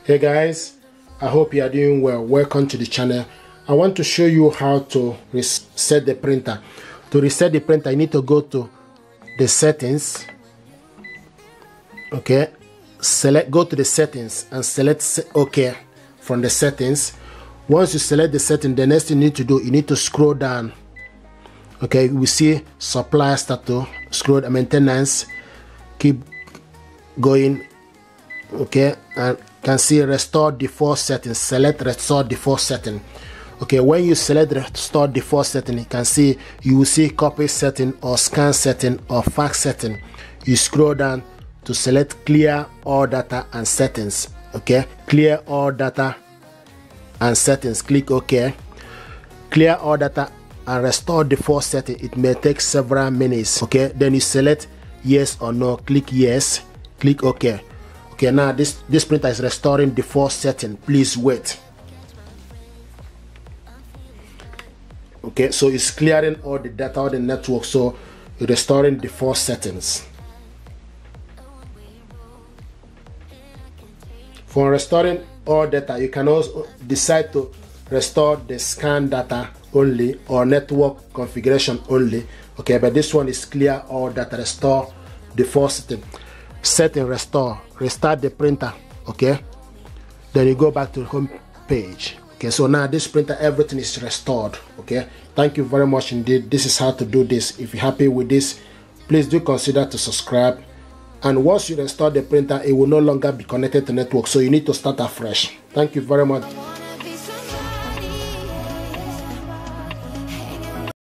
Hey guys, I hope you are doing well. Welcome to the channel. I want to show you how to reset the printer. To reset the printer, you need to go to the settings. Okay, go to the settings and select OK from the settings. Once you select the setting, the next thing you need to do, you need to scroll down. Okay, we see supplier status, scroll the maintenance, keep going. Okay, and can see restore default settings. Select restore default setting. Okay, when you select restore default setting, you can see, you will see copy setting or scan setting or fax setting. You scroll down to select clear all data and settings. Okay, clear all data and settings. Click OK. Clear all data and restore default setting. It may take several minutes. Okay, then you select yes or no. Click yes. Click OK. Okay, now this printer is restoring default setting. Please wait. Okay, so it's clearing all the data, all the network, so you're restoring default settings. For restoring all data, you can also decide to restore the scan data only or network configuration only. Okay, but this one is clear all data, restore default setting. Setting, restore, restart the printer. Okay, then you go back to the home page. Okay, so now this printer, everything is restored. Okay, thank you very much indeed. This is how to do this. If you're happy with this, please do consider to subscribe. And once you restore the printer, it will no longer be connected to network, so you need to start afresh. Thank you very much.